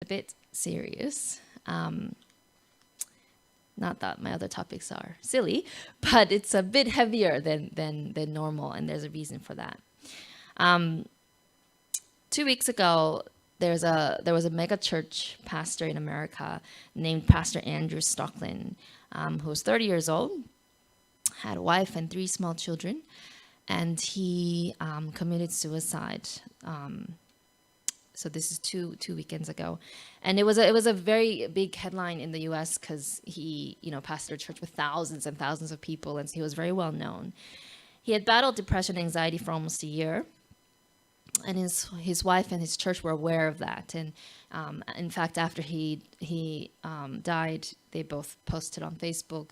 bit serious. Not that my other topics are silly, but it's a bit heavier than normal, and there's a reason for that. 2 weeks ago, there was a mega church pastor in America named Pastor Andrew Stocklin, who was 30 years old, had a wife and 3 small children, and he committed suicide. So this is two weekends ago, and it was a very big headline in the U.S. because he pastored a church with thousands and thousands of people, and so he was very well known. He had battled depression and anxiety for almost a year, and his wife and his church were aware of that. And in fact, after he died, they both posted on Facebook,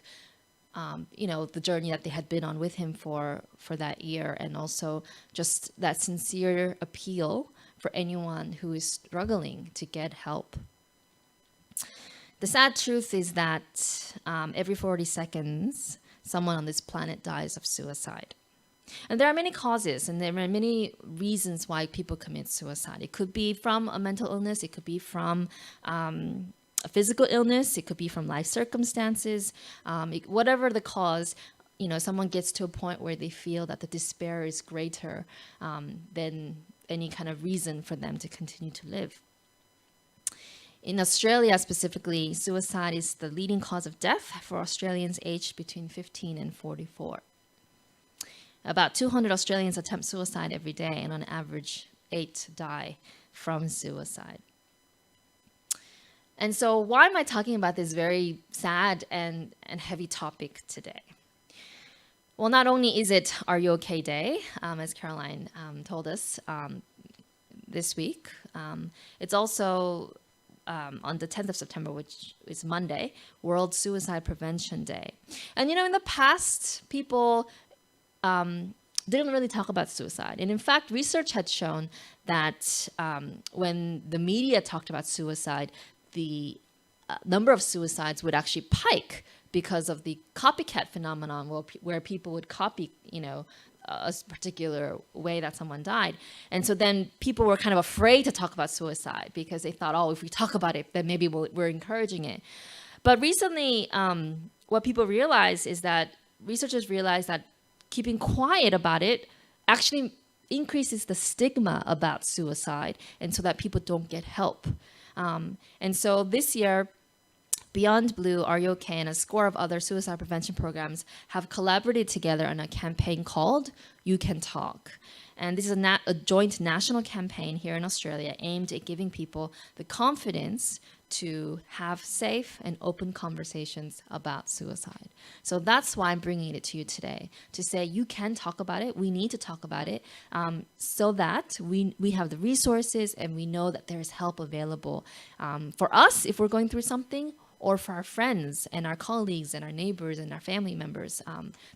the journey that they had been on with him for that year, and also just that sincere appeal for anyone who is struggling to get help. The sad truth is that every 40 seconds, someone on this planet dies of suicide. And there are many causes, and there are many reasons why people commit suicide. It could be from a mental illness, it could be from a physical illness, it could be from life circumstances, whatever the cause. Someone gets to a point where they feel that the despair is greater than any kind of reason for them to continue to live. In Australia specifically, suicide is the leading cause of death for Australians aged between 15 and 44. About 200 Australians attempt suicide every day, and on average, 8 die from suicide. And so why am I talking about this very sad and heavy topic today? Well, not only is it Are You OK Day, as Caroline told us this week, it's also on the 10th of September, which is Monday, World Suicide Prevention Day. And in the past, people didn't really talk about suicide. And in fact, research had shown that when the media talked about suicide, the number of suicides would actually spike because of the copycat phenomenon, where people would copy, a particular way that someone died. And so then people were kind of afraid to talk about suicide because they thought, if we talk about it, then maybe we're encouraging it. But recently, what people realized is that researchers realized that keeping quiet about it actually increases the stigma about suicide, and so that people don't get help. And so this year, Beyond Blue, Are You OK, and a score of other suicide prevention programs have collaborated together on a campaign called You Can Talk. And this is a joint national campaign here in Australia aimed at giving people the confidence to have safe and open conversations about suicide. So that's why I'm bringing it to you today, to say you can talk about it. We need to talk about it so that we have the resources and we know that there's help available for us if we're going through something, or for our friends and our colleagues and our neighbors and our family members,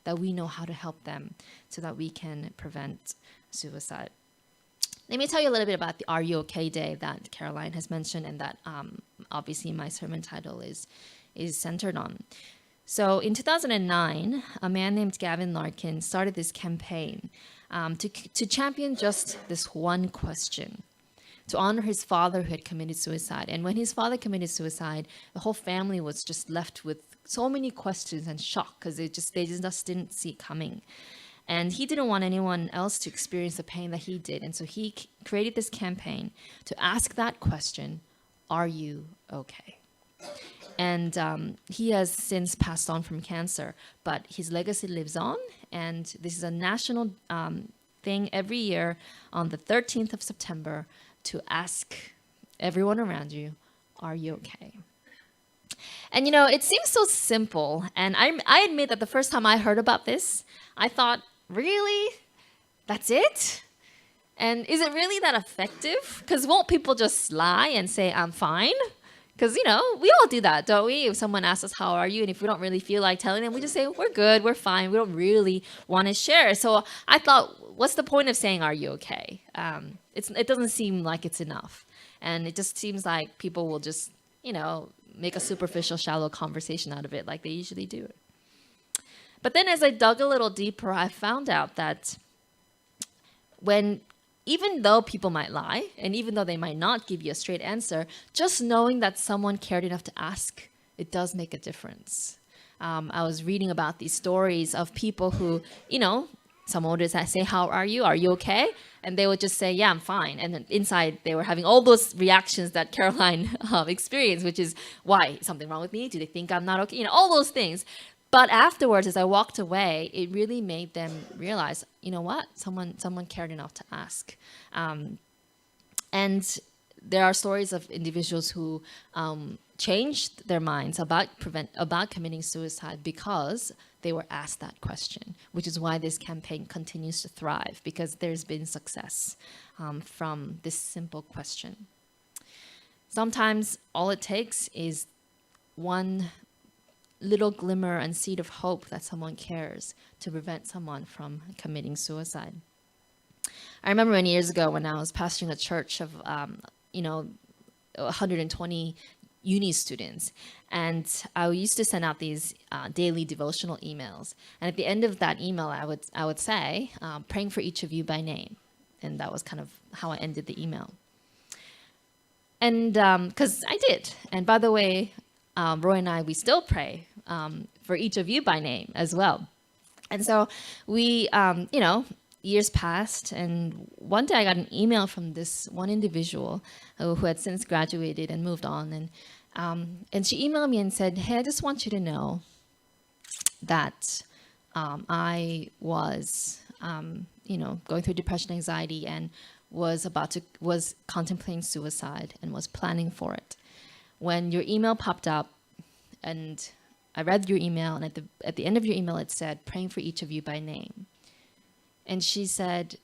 that we know how to help them so that we can prevent suicide. Let me tell you a little bit about the Are You OK Day that Caroline has mentioned, and that obviously my sermon title is centered on. So in 2009, a man named Gavin Larkin started this campaign to champion just this one question, to honor his father who had committed suicide. And when his father committed suicide, the whole family was just left with so many questions and shock because they just didn't see it coming. And he didn't want anyone else to experience the pain that he did. And so he created this campaign to ask that question, are you okay? And he has since passed on from cancer, but his legacy lives on. And this is a national thing every year on the 13th of September to ask everyone around you, are you okay? And it seems so simple. And I admit that the first time I heard about this, I thought, really? That's it? And is it really that effective? Because won't people just lie and say, I'm fine? Because, we all do that, don't we? If someone asks us, how are you? And if we don't really feel like telling them, we just say, we're good, we're fine. We don't really want to share. So I thought, what's the point of saying, are you okay? It doesn't seem like it's enough. And it just seems like people will just, make a superficial, shallow conversation out of it like they usually do. But then as I dug a little deeper, I found out that when even though people might lie, and even though they might not give you a straight answer, just knowing that someone cared enough to ask, it does make a difference. I was reading about these stories of people who, someone would just say, "How are you? Are you okay?" And they would just say, "Yeah, I'm fine." And then inside, they were having all those reactions that Caroline experienced, which is, "Why? Something wrong with me? Do they think I'm not okay?" All those things. But afterwards, as I walked away, it really made them realize, you know what? Someone cared enough to ask. And there are stories of individuals who changed their minds about committing suicide because they were asked that question, which is why this campaign continues to thrive, because there's been success from this simple question. Sometimes all it takes is one little glimmer and seed of hope that someone cares to prevent someone from committing suicide. I remember many years ago when I was pastoring a church of 120 uni students, and I used to send out these daily devotional emails. And at the end of that email, I would say, "Praying for each of you by name," and that was kind of how I ended the email. And because I did, and by the way, Roy and I, we still pray for each of you by name as well. And so we, years passed, and one day I got an email from this one individual who had since graduated and moved on, and she emailed me and said, "Hey, I just want you to know that I was, going through depression, anxiety, and was contemplating suicide and was planning for it. When your email popped up, and I read your email, and at the end of your email it said, 'Praying for each of you by name.'" And she said,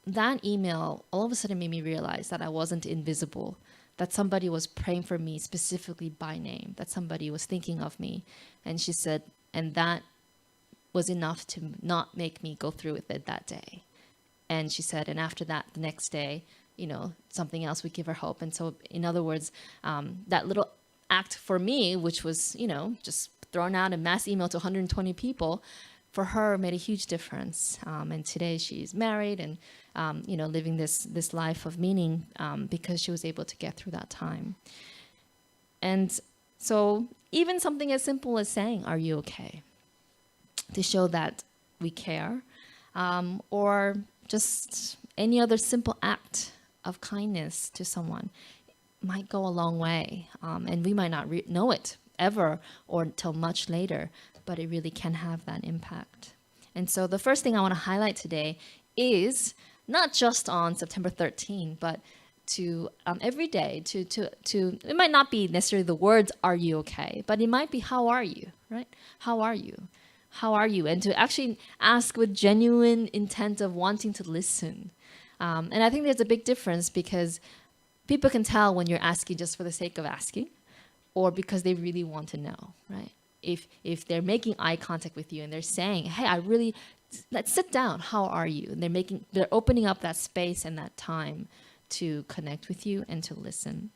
that email all of a sudden made me realize that I wasn't invisible, that somebody was praying for me specifically by name, that somebody was thinking of me. And she said, and that was enough to not make me go through with it that day. And she said, and after that, the next day, something else would give her hope. And so, in other words, that little act for me, which was, just thrown out a mass email to 120 people, for her made a huge difference. And today she's married and, living this life of meaning because she was able to get through that time. And so even something as simple as saying, "Are you okay?" to show that we care, or just any other simple act of kindness to someone might go a long way. And we might not know it ever or until much later, but it really can have that impact. And so the first thing I want to highlight today is not just on September 13, but to every day to it might not be necessarily the words "Are you okay?" but it might be "How are you?" Right? How are you? How are you? And to actually ask with genuine intent of wanting to listen. And I think there's a big difference, because people can tell when you're asking just for the sake of asking, or because they really want to know, right? If they're making eye contact with you and they're saying, "Hey, let's sit down. How are you?" And they're opening up that space and that time to connect with you and to listen.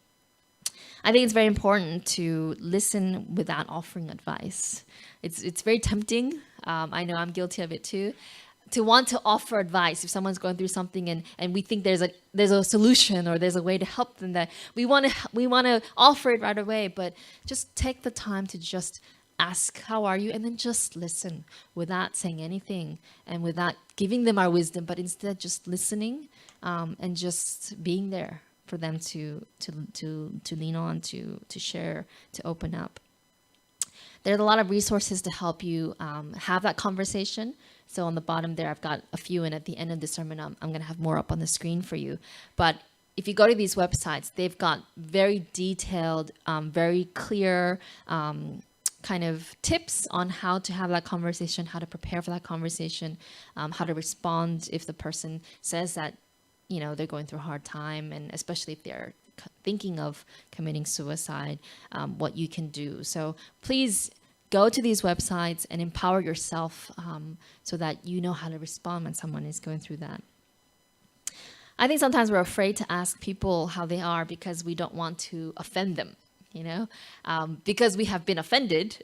I think it's very important to listen without offering advice. It's very tempting. I know I'm guilty of it too, to want to offer advice if someone's going through something and we think there's a solution or there's a way to help them, that we want to offer it right away. But just take the time to just ask, "How are you?" and then just listen without saying anything and without giving them our wisdom, but instead just listening and just being there for them to lean on, to share, to open up. There are a lot of resources to help you have that conversation. So on the bottom there, I've got a few, and at the end of the sermon, I'm going to have more up on the screen for you. But if you go to these websites, they've got very detailed, very clear kind of tips on how to have that conversation, how to prepare for that conversation, how to respond if the person says that, they're going through a hard time, and especially if they're thinking of committing suicide, what you can do. So please go to these websites and empower yourself so that you know how to respond when someone is going through that. I think sometimes we're afraid to ask people how they are because we don't want to offend them. because we have been offended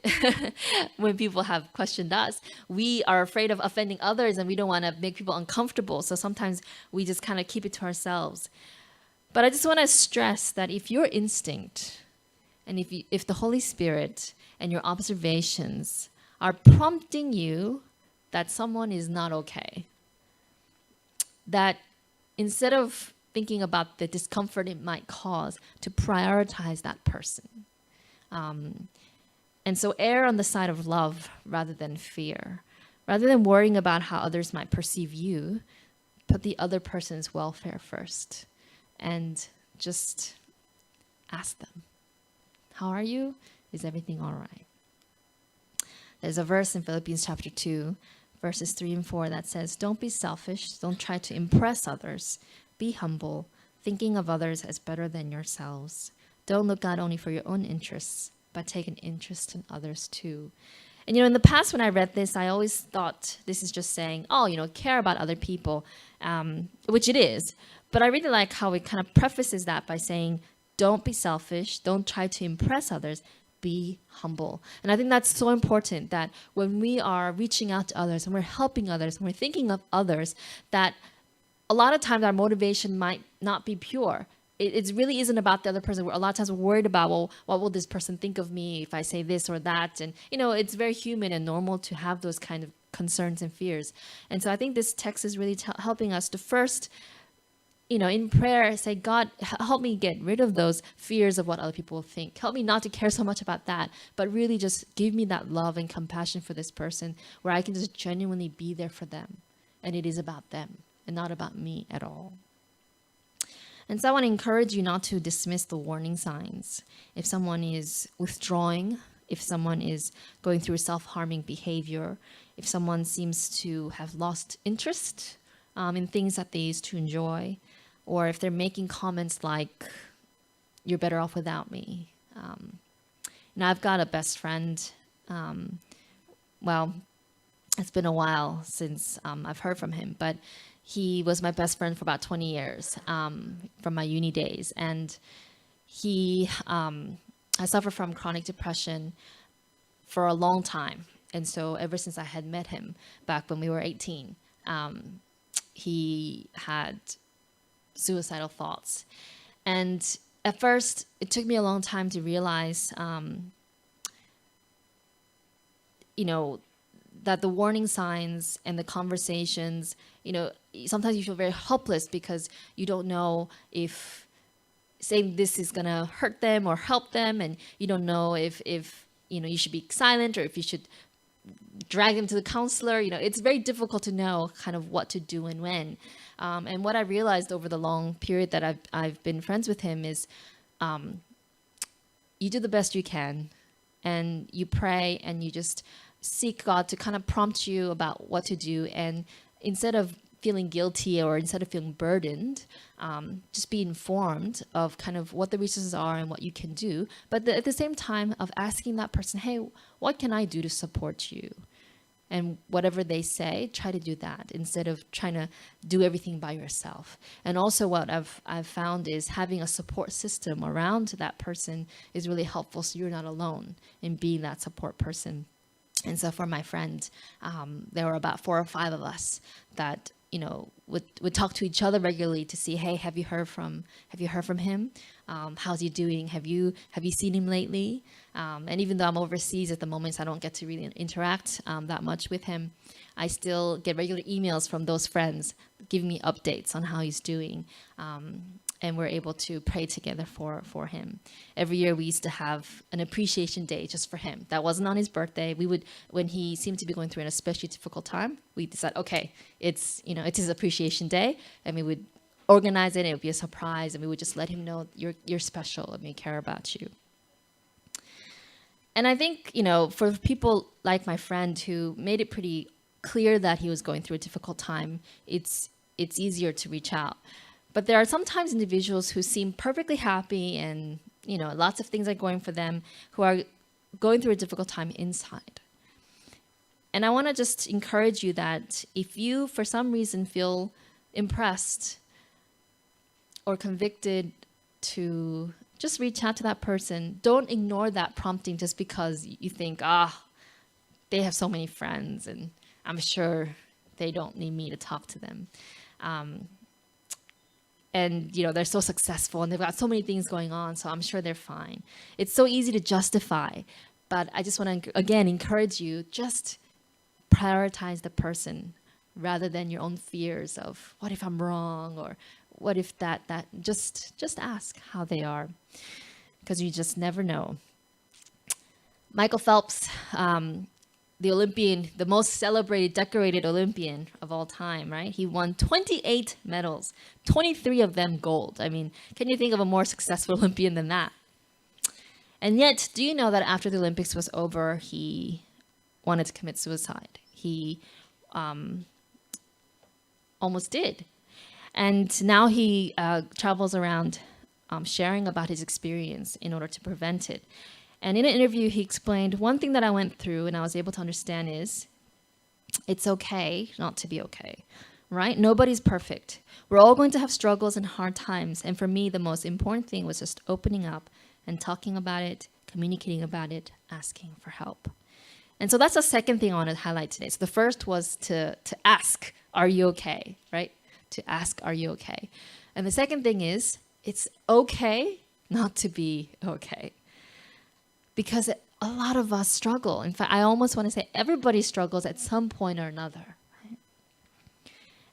when people have questioned us. We are afraid of offending others and we don't want to make people uncomfortable. So sometimes we just kind of keep it to ourselves. But I just want to stress that if your instinct and if the Holy Spirit and your observations are prompting you that someone is not okay, that instead of thinking about the discomfort it might cause, to prioritize that person. And so err on the side of love rather than fear. Rather than worrying about how others might perceive you, put the other person's welfare first and just ask them, how are you? Is everything all right? There's a verse in Philippians chapter 2, verses 3 and 4 that says, don't be selfish, don't try to impress others. Be humble, thinking of others as better than yourselves. Don't look out only for your own interests, but take an interest in others too. And in the past when I read this, I always thought this is just saying, care about other people, which it is. But I really like how it kind of prefaces that by saying, don't be selfish, don't try to impress others, be humble. And I think that's so important, that when we are reaching out to others and we're helping others and we're thinking of others, that a lot of times our motivation might not be pure. It really isn't about the other person. A lot of times we're worried about, well, what will this person think of me if I say this or that? And, it's very human and normal to have those kind of concerns and fears. And so I think this text is really helping us to first, in prayer, say, God, help me get rid of those fears of what other people will think. Help me not to care so much about that, but really just give me that love and compassion for this person where I can just genuinely be there for them. And it is about them and not about me at all. And so I want to encourage you not to dismiss the warning signs. If someone is withdrawing, if someone is going through self-harming behavior, if someone seems to have lost interest in things that they used to enjoy, or if they're making comments like, you're better off without me. I've got a best friend. It's been a while since I've heard from him, but he was my best friend for about 20 years from my uni days. And he I suffered from chronic depression for a long time. And so ever since I had met him back when we were 18, he had suicidal thoughts. And at first, it took me a long time to realize, that the warning signs and the conversations, sometimes you feel very helpless because you don't know if saying this is going to hurt them or help them. And you don't know if you should be silent or if you should drag them to the counselor. It's very difficult to know kind of what to do and when. And what I realized over the long period that I've been friends with him is you do the best you can and you pray and you just seek God to kind of prompt you about what to do. And instead of feeling guilty or instead of feeling burdened, just be informed of kind of what the resources are and what you can do. But at the same time of asking that person, hey, what can I do to support you? And whatever they say, try to do that instead of trying to do everything by yourself. And also what I've found is having a support system around that person is really helpful, so you're not alone in being that support person. And so for my friend, there were about 4 or 5 of us that would talk to each other regularly to see, hey, have you heard from him? How's he doing? Have you seen him lately? And even though I'm overseas at the moment, so I don't get to really interact that much with him, I still get regular emails from those friends giving me updates on how he's doing. And we're able to pray together for him. Every year we used to have an appreciation day just for him. That wasn't on his birthday. We would, when he seemed to be going through an especially difficult time, we decided, okay, it's his appreciation day, and we would organize it. It would be a surprise, and we would just let him know you're special and we care about you. And I think for people like my friend who made it pretty clear that he was going through a difficult time, it's easier to reach out. But there are sometimes individuals who seem perfectly happy and, lots of things are going for them, who are going through a difficult time inside. And I want to just encourage you that if you, for some reason, feel impressed or convicted to just reach out to that person. Don't ignore that prompting just because you think, they have so many friends and I'm sure they don't need me to talk to them. And they're so successful and they've got so many things going on, so I'm sure they're fine. It's so easy to justify, but I just want to again encourage you, just prioritize the person rather than your own fears of what if I'm wrong, or what if that just ask how they are, because you just never know. Michael Phelps, the Olympian, the most celebrated, decorated Olympian of all time, right? He won 28 medals, 23 of them gold. I mean, can you think of a more successful Olympian than that? And yet, do you know that after the Olympics was over, he wanted to commit suicide? He almost did. And now he travels around sharing about his experience in order to prevent it. And in an interview, he explained, one thing that I went through and I was able to understand is it's okay not to be okay, right? Nobody's perfect. We're all going to have struggles and hard times. And for me, the most important thing was just opening up and talking about it, communicating about it, asking for help. And so that's the second thing I want to highlight today. So the first was to ask, are you okay, right? To ask, are you okay? And the second thing is, it's okay not to be okay. Because a lot of us struggle. In fact, I almost want to say everybody struggles at some point or another. Right?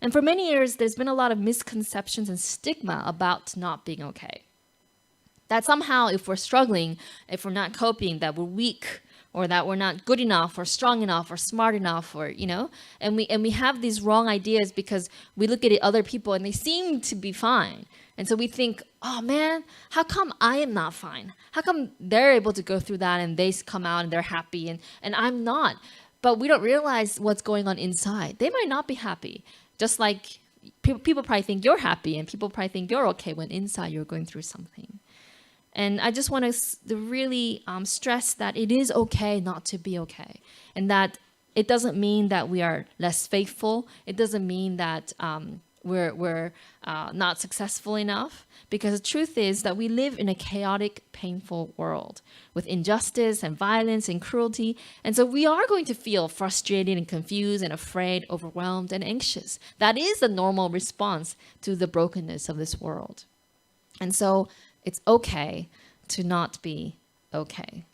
And for many years, there's been a lot of misconceptions and stigma about not being okay. That somehow, if we're struggling, if we're not coping, that we're weak, or that we're not good enough, or strong enough, or smart enough, or and we have these wrong ideas because we look at other people and they seem to be fine. And so we think, oh man, how come I am not fine? How come they're able to go through that and they come out and they're happy and I'm not? But we don't realize what's going on inside. They might not be happy. Just like people probably think you're happy and people probably think you're okay when inside you're going through something. And I just want to really stress that it is okay not to be okay. And that it doesn't mean that we are less faithful. It doesn't mean that we're not successful enough, because the truth is that we live in a chaotic, painful world with injustice and violence and cruelty. And so we are going to feel frustrated and confused and afraid, overwhelmed and anxious. That is the normal response to the brokenness of this world. And so it's okay to not be okay.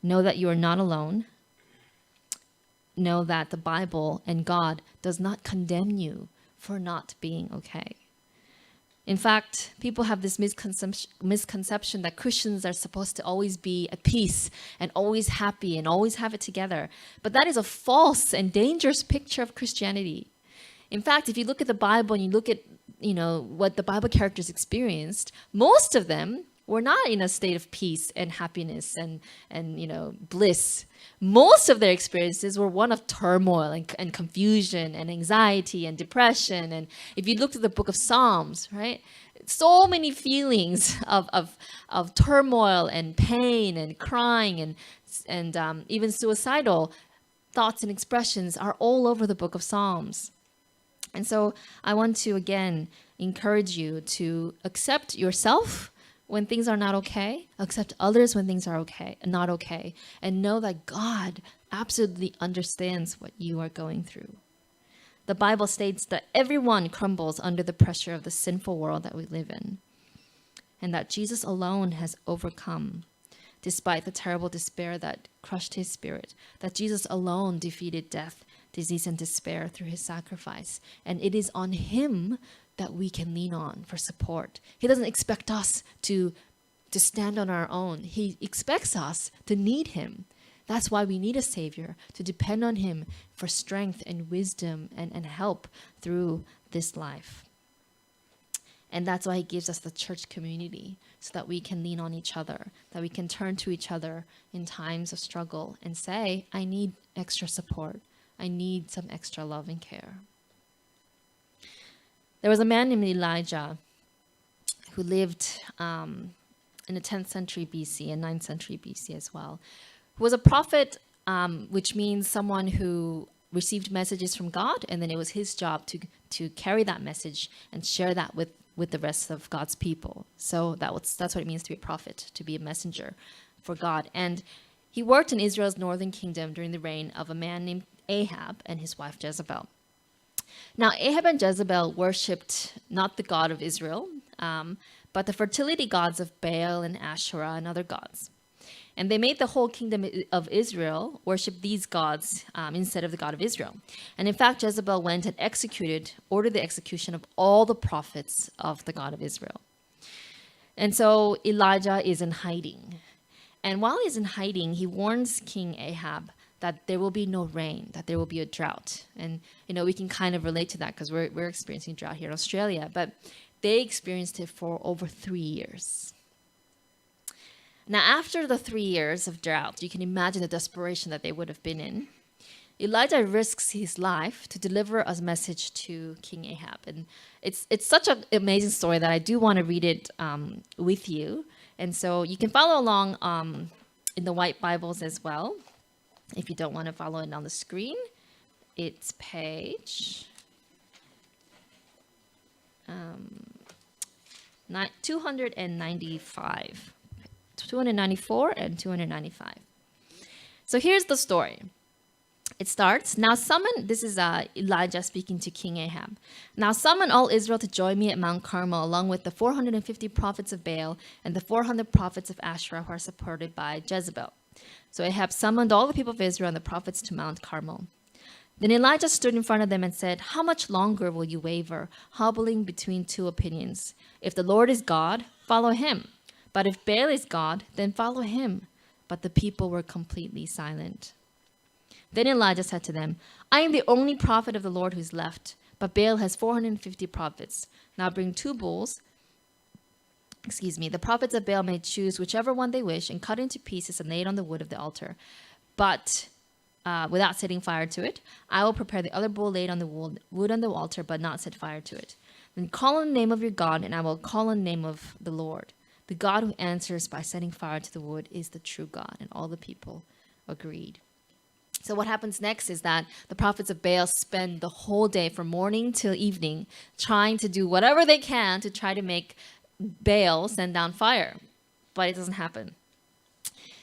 Know that you are not alone. Know that the Bible and God does not condemn you for not being okay. In fact, people have this misconception that Christians are supposed to always be at peace and always happy and always have it together. But that is a false and dangerous picture of Christianity. In fact, if you look at the Bible and you look at what the Bible characters experienced, most of them were not in a state of peace and happiness and bliss. Most of their experiences were one of turmoil and confusion and anxiety and depression. And if you look at the book of Psalms, right, so many feelings of turmoil and pain and crying and even suicidal thoughts and expressions are all over the book of Psalms. And so I want to again encourage you to accept yourself when things are not okay, accept others when things are not okay, and know that God absolutely understands what you are going through. The Bible states that everyone crumbles under the pressure of the sinful world that we live in, and that Jesus alone has overcome, despite the terrible despair that crushed his spirit, that Jesus alone defeated death, disease, and despair through his sacrifice, and it is on him that we can lean on for support. He doesn't expect us to stand on our own. He expects us to need him. That's why we need a Savior, to depend on him for strength and wisdom and help through this life. And that's why he gives us the church community, so that we can lean on each other, that we can turn to each other in times of struggle and say, I need extra support. I need some extra love and care. There was a man named Elijah who lived in the 10th century BC and 9th century BC as well, who was a prophet, which means someone who received messages from God, and then it was his job to carry that message and share that with with the rest of God's people. So that's what it means to be a prophet, to be a messenger for God. And he worked in Israel's northern kingdom during the reign of a man named Ahab and his wife Jezebel. Now, Ahab and Jezebel worshipped not the God of Israel, but the fertility gods of Baal and Asherah and other gods. And they made the whole kingdom of Israel worship these gods instead of the God of Israel. And in fact, Jezebel went and ordered the execution of all the prophets of the God of Israel. And so Elijah is in hiding. And while he's in hiding, he warns King Ahab that there will be no rain, that there will be a drought. And, we can kind of relate to that because we're experiencing drought here in Australia. But they experienced it for over 3 years. Now, after the 3 years of drought, you can imagine the desperation that they would have been in. Elijah risks his life to deliver a message to King Ahab. And it's such an amazing story that I do want to read it with you. And so you can follow along in the white Bibles as well. If you don't want to follow it on the screen, it's page 295. 294 and 295. So here's the story. It starts, this is Elijah speaking to King Ahab. Now summon all Israel to join me at Mount Carmel, along with the 450 prophets of Baal and the 400 prophets of Asherah who are supported by Jezebel. So Ahab summoned all the people of Israel and the prophets to Mount Carmel. Then Elijah stood in front of them and said, "How much longer will you waver, hobbling between two opinions? If the Lord is God, follow him. But if Baal is God, then follow him." But the people were completely silent. Then Elijah said to them, "I am the only prophet of the Lord who's left, but Baal has 450 prophets. Now bring 2 bulls. The prophets of Baal may choose whichever one they wish and cut into pieces and lay it on the wood of the altar. But without setting fire to it, I will prepare the other bull laid on the wood on the altar, but not set fire to it. Then call on the name of your God, and I will call on the name of the Lord. The God who answers by setting fire to the wood is the true God." And all the people agreed. So what happens next is that the prophets of Baal spend the whole day from morning till evening trying to do whatever they can to try to make Baal send down fire. But it doesn't happen.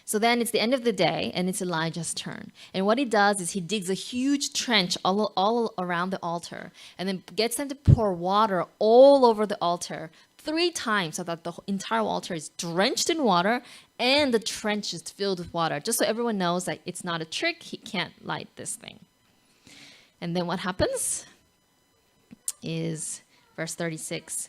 So then it's the end of the day, and it's Elijah's turn. And what he does is he digs a huge trench all around the altar and then gets them to pour water all over the altar 3 times so that the entire altar is drenched in water and the trench is filled with water, just so everyone knows that it's not a trick. He can't light this thing. And then what happens is verse 36.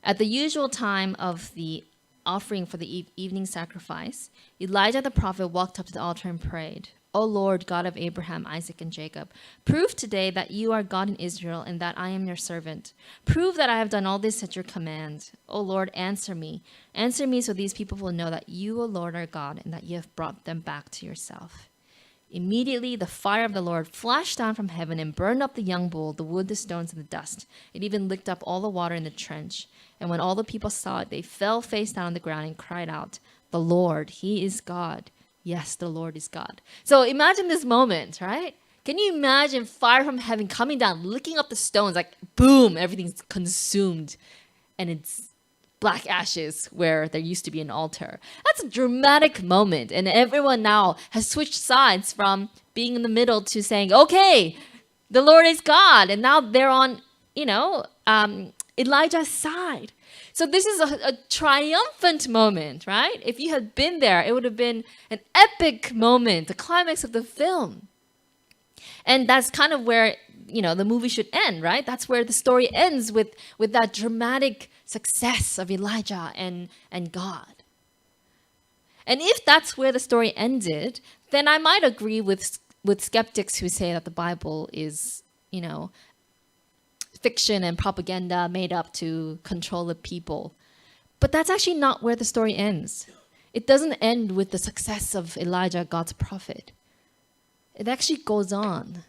At the usual time of the offering for the evening sacrifice, Elijah the prophet walked up to the altar and prayed, "O Lord, God of Abraham, Isaac, and Jacob, prove today that you are God in Israel and that I am your servant. Prove that I have done all this at your command. O Lord, answer me. Answer me so these people will know that you, O Lord, are God and that you have brought them back to yourself." Immediately, the fire of the Lord flashed down from heaven and burned up the young bull, the wood, the stones, and the dust. It even licked up all the water in the trench. And when all the people saw it, they fell face down on the ground and cried out, "The Lord, he is God. Yes, the Lord is God." So imagine this moment, right? Can you imagine fire from heaven coming down, licking up the stones, like boom, everything's consumed. And it's black ashes where there used to be an altar. That's a dramatic moment. And everyone now has switched sides from being in the middle to saying, okay, the Lord is God. And now they're on, Elijah's side. So this is a triumphant moment, right? If you had been there, it would have been an epic moment, the climax of the film. And that's kind of where, the movie should end, right? That's where the story ends with that dramatic success of Elijah and God. And if that's where the story ended, then I might agree with skeptics who say that the Bible is, fiction and propaganda made up to control the people. But that's actually not where the story ends. It doesn't end with the success of Elijah, God's prophet. It actually goes on.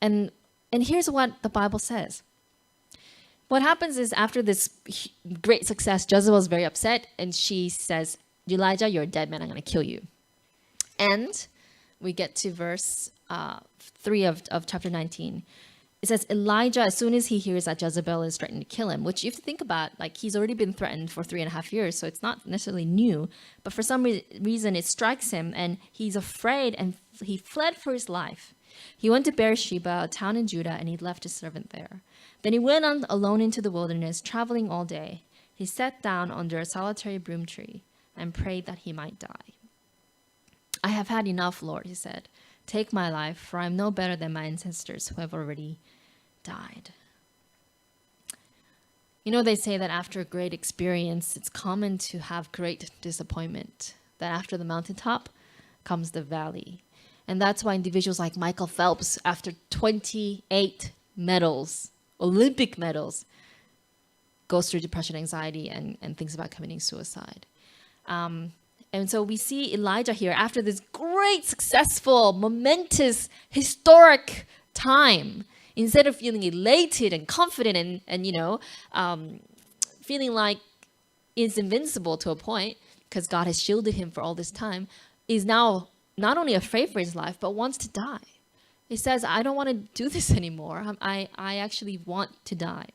And here's what the Bible says. What happens is after this great success, Jezebel is very upset and she says, "Elijah, you're a dead man. I'm going to kill you." And we get to verse 3 of chapter 19. it says Elijah, as soon as he hears that Jezebel is threatening to kill him, which you have to think about, like he's already been threatened for 3.5 years, so it's not necessarily new. But for some reason, it strikes him, and he's afraid, and he fled for his life. He went to Beersheba, a town in Judah, and he left his servant there. Then he went on alone into the wilderness, traveling all day. He sat down under a solitary broom tree and prayed that he might die. I have had enough, Lord, he said. Take my life, for I am no better than my ancestors who have already died. You know, they say that after a great experience, it's common to have great disappointment. That after the mountaintop comes the valley. And that's why individuals like Michael Phelps, after 28 medals, Olympic medals, goes through depression, anxiety, and thinks about committing suicide. And so we see Elijah here after this great, successful, momentous, historic time. Instead of feeling elated and confident and feeling like he's invincible to a point because God has shielded him for all this time, is now not only afraid for his life, but wants to die. He says, I don't want to do this anymore. I actually want to die.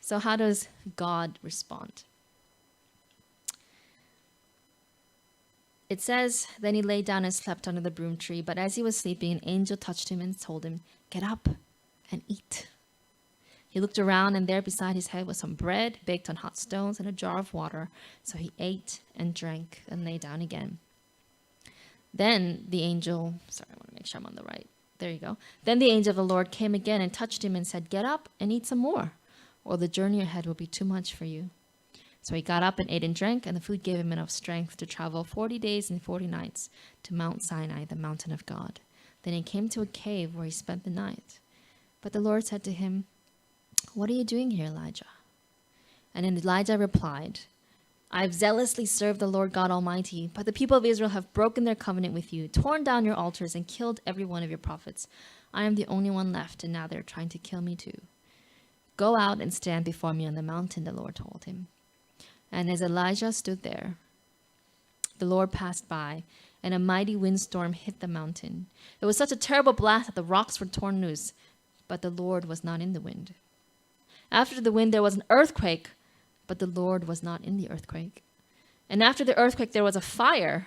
So how does God respond? It says, then he lay down and slept under the broom tree. But as he was sleeping, an angel touched him and told him, get up and eat. He looked around, and there beside his head was some bread baked on hot stones and a jar of water. So he ate and drank and lay down again. Then the angel, I want to make sure I'm on the right. There you go. Then the angel of the Lord came again and touched him and said, get up and eat some more, or the journey ahead will be too much for you. So he got up and ate and drank, and the food gave him enough strength to travel 40 days and 40 nights to Mount Sinai, the mountain of God. Then he came to a cave where he spent the night. But the Lord said to him, what are you doing here, Elijah? And then Elijah replied, I have zealously served the Lord God Almighty, but the people of Israel have broken their covenant with you, torn down your altars, and killed every one of your prophets. I am the only one left, and now they're trying to kill me too. Go out and stand before me on the mountain, the Lord told him. And as Elijah stood there, the Lord passed by, and a mighty windstorm hit the mountain. It was such a terrible blast that the rocks were torn loose, but the Lord was not in the wind. After the wind, there was an earthquake, but the Lord was not in the earthquake. And after the earthquake, there was a fire,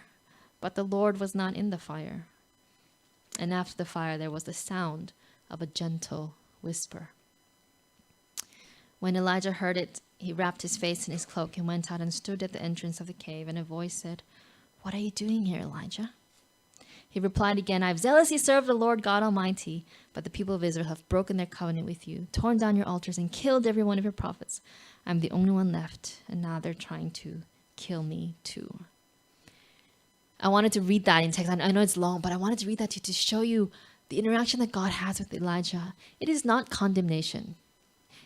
but the Lord was not in the fire. And after the fire, there was the sound of a gentle whisper. When Elijah heard it, he wrapped his face in his cloak and went out and stood at the entrance of the cave, and a voice said, what are you doing here, Elijah? He replied again, I have zealously served the Lord God Almighty, but the people of Israel have broken their covenant with you, torn down your altars, and killed every one of your prophets. I'm the only one left, and now they're trying to kill me too. I wanted to read that in text. I know it's long, but I wanted to read that to you to show you the interaction that God has with Elijah. It is not condemnation.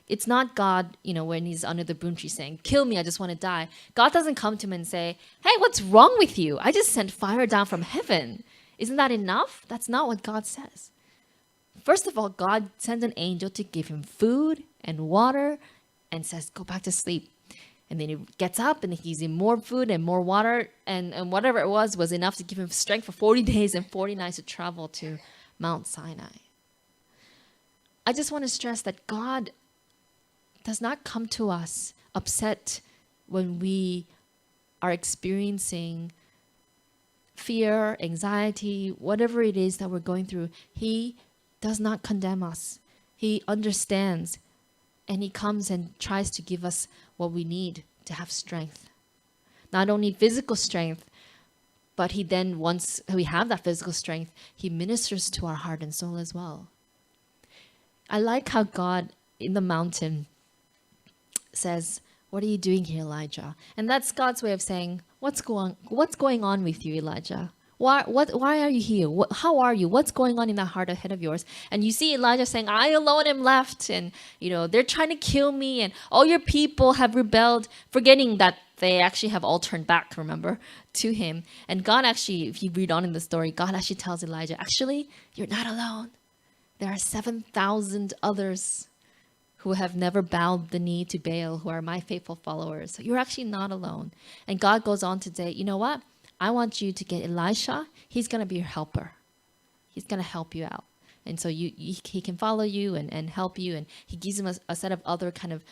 It's not God, when he's under the broom tree saying, kill me, I just want to die. God doesn't come to him and say, hey, what's wrong with you? I just sent fire down from heaven. Isn't that enough? That's not what God says. First of all, God sends an angel to give him food and water and says, go back to sleep. And then he gets up and he gives him more food and more water. And whatever it was enough to give him strength for 40 days and 40 nights to travel to Mount Sinai. I just want to stress that God does not come to us upset when we are experiencing fear, anxiety, whatever it is that we're going through. He does not condemn us. He understands, and he comes and tries to give us what we need to have strength. Not only physical strength, but he then, once we have that physical strength, he ministers to our heart and soul as well. I like how God in the mountain says, what are you doing here, Elijah? And that's God's way of saying, what's going on with you, Elijah? Why are you here? How are you? What's going on in that heart ahead of yours? And you see Elijah saying, I alone am left, and they're trying to kill me, and all your people have rebelled, forgetting that they actually have all turned back, remember, to him. And God actually, if you read on in the story, God actually tells Elijah, actually, you're not alone. There are 7,000 others who have never bowed the knee to Baal, who are my faithful followers. So you're actually not alone. And God goes on to say, you know what? I want you to get Elisha. He's going to be your helper. He's going to help you out. And so he can follow you and help you. And he gives him a set of other kind of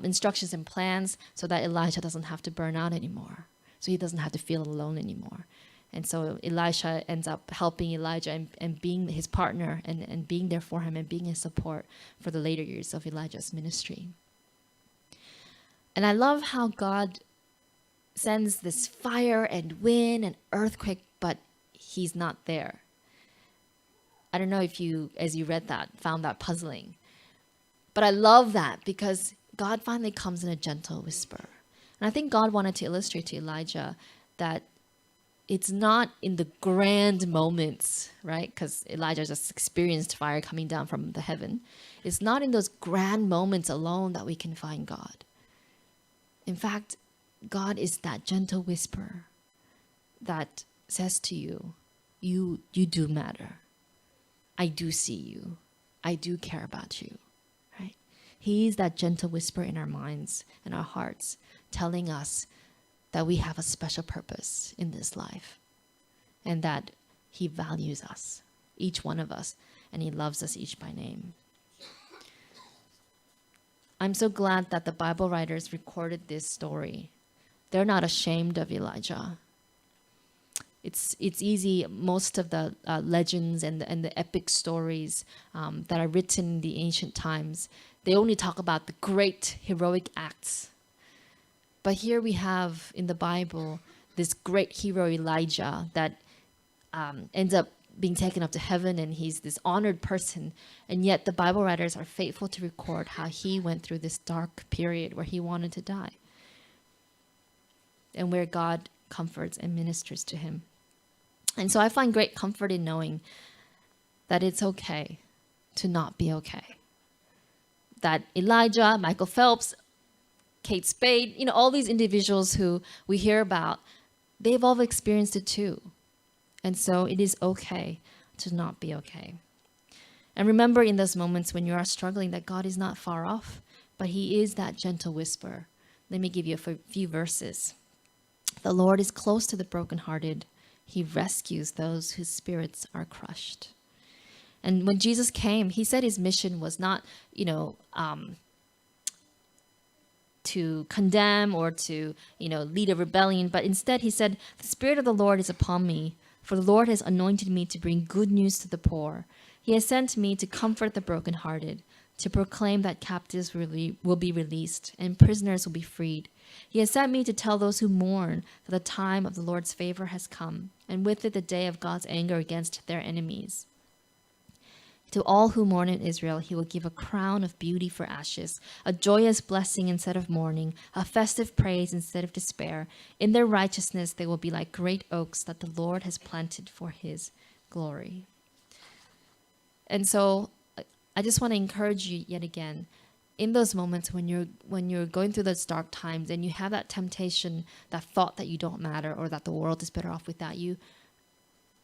instructions and plans so that Elijah doesn't have to burn out anymore. So he doesn't have to feel alone anymore. And so Elisha ends up helping Elijah and being his partner and being there for him and being his support for the later years of Elijah's ministry. And I love how God sends this fire and wind and earthquake, but he's not there. I don't know if you, as you read that, found that puzzling. But I love that because God finally comes in a gentle whisper. And I think God wanted to illustrate to Elijah that it's not in the grand moments, right? Because Elijah just experienced fire coming down from the heaven. It's not in those grand moments alone that we can find God. In fact, God is that gentle whisper that says to you, you do matter. I do see you. I do care about you, right? He is that gentle whisper in our minds and our hearts, telling us that we have a special purpose in this life and that he values us, each one of us, and he loves us each by name. I'm so glad that the Bible writers recorded this story. They're not ashamed of Elijah. It's easy, most of the legends and the epic stories that are written in the ancient times, they only talk about the great heroic acts. But here we have in the Bible this great hero Elijah that ends up being taken up to heaven, and he's this honored person. And yet the Bible writers are faithful to record how he went through this dark period where he wanted to die, and where God comforts and ministers to him. And so I find great comfort in knowing that it's okay to not be okay. That Elijah, Michael Phelps, Kate Spade, all these individuals who we hear about, they've all experienced it too. And so it is okay to not be okay. And remember in those moments when you are struggling that God is not far off, but he is that gentle whisper. Let me give you a few verses. The Lord is close to the brokenhearted. He rescues those whose spirits are crushed. And when Jesus came, he said his mission was not, to condemn or to, lead a rebellion, but instead he said, the Spirit of the Lord is upon me, for the Lord has anointed me to bring good news to the poor. He has sent me to comfort the brokenhearted, to proclaim that captives will be released and prisoners will be freed. He has sent me to tell those who mourn that the time of the Lord's favor has come, and with it the day of God's anger against their enemies. To all who mourn in Israel, he will give a crown of beauty for ashes, a joyous blessing instead of mourning, a festive praise instead of despair. In their righteousness, they will be like great oaks that the Lord has planted for his glory. And so I just want to encourage you yet again, in those moments when you're going through those dark times and you have that temptation, that thought that you don't matter or that the world is better off without you,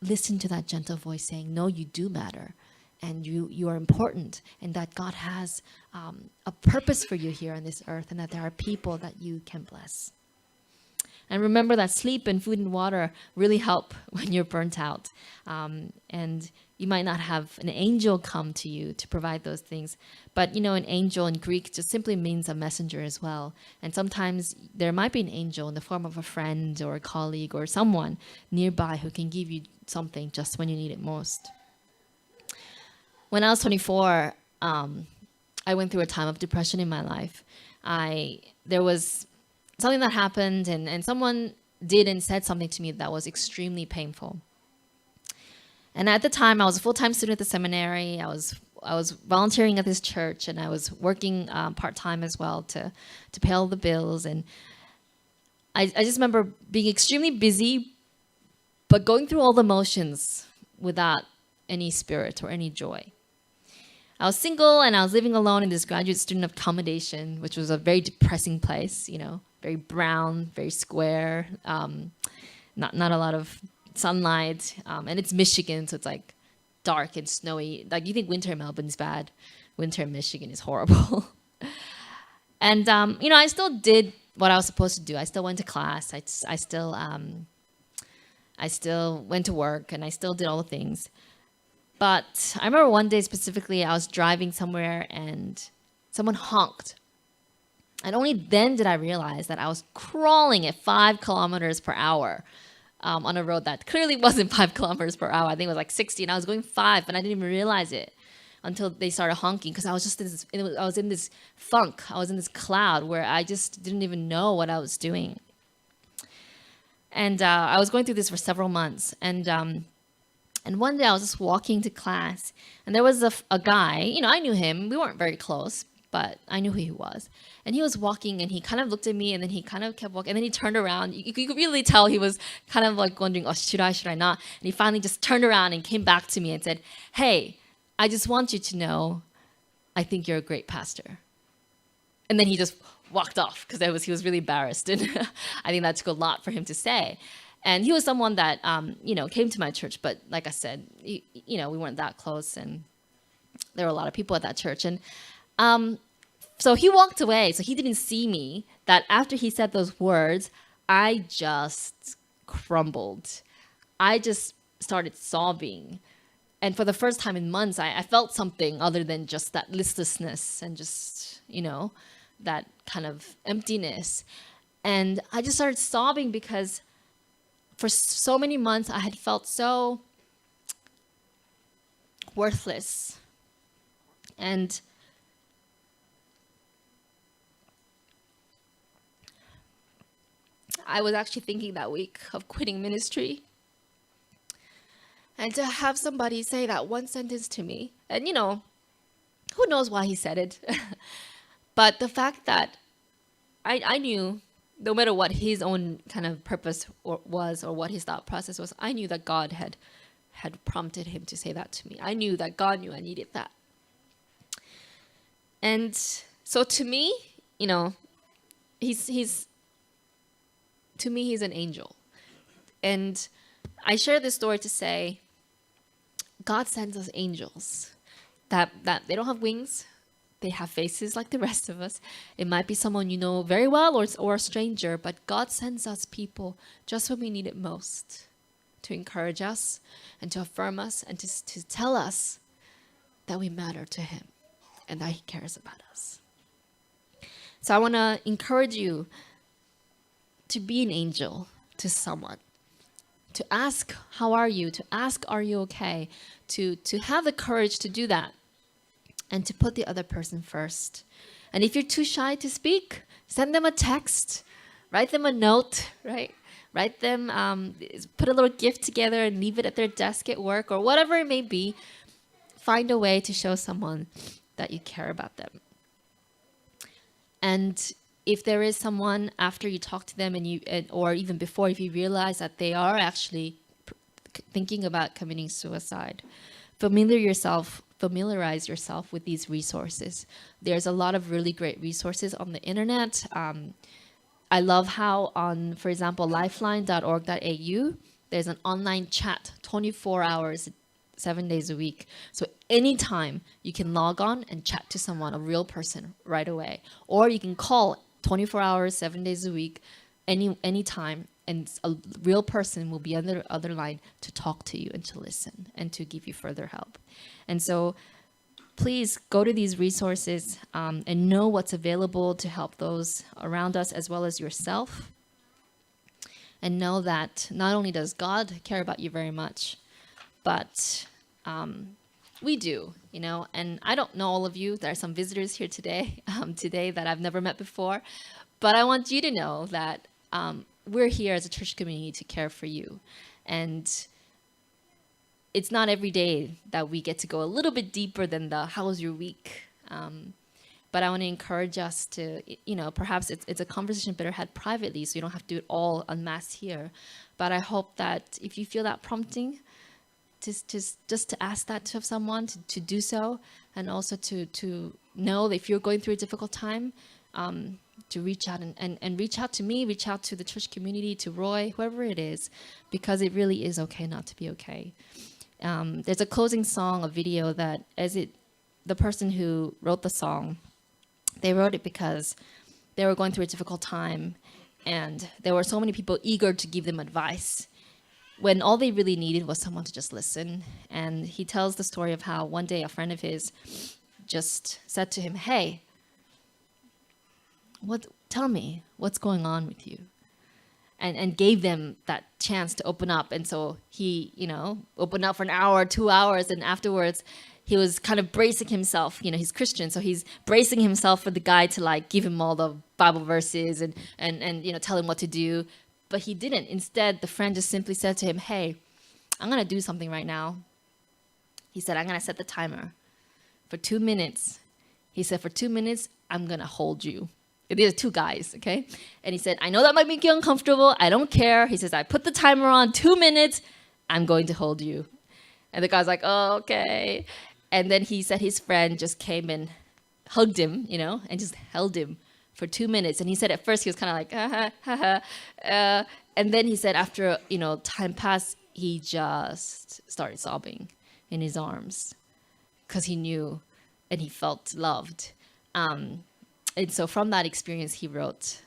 listen to that gentle voice saying, no, you do matter. And you are important, and that God has a purpose for you here on this earth, and that there are people that you can bless. And remember that sleep and food and water really help when you're burnt out. And you might not have an angel come to you to provide those things, but an angel in Greek just simply means a messenger as well. And sometimes there might be an angel in the form of a friend or a colleague or someone nearby who can give you something just when you need it most. When I was 24, I went through a time of depression in my life. There was something that happened, and someone did and said something to me that was extremely painful. And at the time, I was a full-time student at the seminary. I was volunteering at this church, and I was working part-time as well to pay all the bills. And I just remember being extremely busy, but going through all the motions without any spirit or any joy. I was single and I was living alone in this graduate student accommodation, which was a very depressing place, very brown, very square, not a lot of sunlight. And it's Michigan, so it's like dark and snowy. Like you think winter in Melbourne is bad. Winter in Michigan is horrible. And, I still did what I was supposed to do. I still went to class. I still went to work, and I still did all the things. But I remember one day specifically, I was driving somewhere and someone honked. And only then did I realize that I was crawling at 5 kilometers per hour on a road that clearly wasn't 5 kilometers per hour. I think it was like 60, and I was going 5, but I didn't even realize it until they started honking because I was just I was in this funk. I was in this cloud where I just didn't even know what I was doing. And I was going through this for several months. And one day I was just walking to class, and there was a guy, I knew him. We weren't very close, but I knew who he was. And he was walking, and he kind of looked at me, and then he kind of kept walking, and then he turned around. You could really tell he was kind of like wondering, oh, should I not? And he finally just turned around and came back to me and said, hey, I just want you to know, I think you're a great pastor. And then he just walked off because he was really embarrassed. And I think that took a lot for him to say. And he was someone that, came to my church. But like I said, we weren't that close. And there were a lot of people at that church. And so he walked away. So he didn't see me. That after he said those words, I just crumbled. I just started sobbing. And for the first time in months, I felt something other than just that listlessness and just, that kind of emptiness. And I just started sobbing because for so many months, I had felt so worthless. And I was actually thinking that week of quitting ministry. And to have somebody say that one sentence to me, and who knows why he said it, but the fact that I knew no matter what his own kind of purpose was or what his thought process was, I knew that God had prompted him to say that to me. I knew that God knew I needed that. And so to me, he's an angel. And I share this story to say, God sends us angels that they don't have wings. They have faces like the rest of us. It might be someone you know very well or a stranger, but God sends us people just when we need it most to encourage us and to affirm us and to tell us that we matter to him and that he cares about us. So I want to encourage you to be an angel to someone. To ask, how are you? To ask, are you okay? To have the courage to do that and to put the other person first. And if you're too shy to speak, send them a text, write them a note, right? Write them, put a little gift together and leave it at their desk at work or whatever it may be. Find a way to show someone that you care about them. And if there is someone after you talk to them or even before, if you realize that they are actually thinking about committing suicide, familiarize yourself with these resources. There's a lot of really great resources on the internet. I love how on, for example, lifeline.org.au, there's an online chat 24 hours, 7 days a week. So anytime you can log on and chat to someone, a real person, right away. Or you can call 24 hours, 7 days a week, anytime, and a real person will be on the other line to talk to you and to listen and to give you further help. And so please go to these resources and know what's available to help those around us as well as yourself. And know that not only does God care about you very much, but we do, and I don't know all of you. There are some visitors here today that I've never met before, but I want you to know that we're here as a church community to care for you. And it's not every day that we get to go a little bit deeper than the how was your week. But I want to encourage us to, perhaps it's a conversation better had privately, so you don't have to do it all en masse here. But I hope that if you feel that prompting, just to ask that of someone, to do so, and also to know that if you're going through a difficult time, to reach out and reach out to me, reach out to the church community, to Roy, whoever it is, because it really is okay not to be okay. There's a closing song, a video that the person who wrote the song, they wrote it because they were going through a difficult time and there were so many people eager to give them advice. when all they really needed was someone to just listen. And he tells the story of how one day a friend of his just said to him, "Hey, tell me what's going on with you," and gave them that chance to open up. And so he, opened up for an hour, 2 hours, and afterwards he was kind of bracing himself. He's Christian, so he's bracing himself for the guy to like give him all the Bible verses and tell him what to do. But he didn't. Instead, the friend just simply said to him, "Hey, I'm gonna do something right now." He said, "I'm gonna set the timer for 2 minutes." He said, "For 2 minutes, I'm gonna hold you." These are two guys, okay? And he said, "I know that might make you uncomfortable. I don't care." He says, "I put the timer on, 2 minutes. I'm going to hold you." And the guy's like, "Oh, okay." And then he said his friend just came and hugged him, and just held him for 2 minutes. And he said at first he was kind of like, and then he said after, time passed, he just started sobbing in his arms because he knew and he felt loved. And so from that experience, he wrote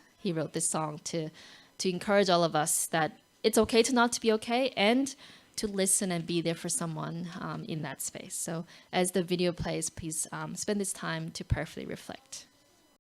this song to encourage all of us that it's okay to not to be okay, and to listen and be there for someone in that space. So as the video plays, please spend this time to prayerfully reflect.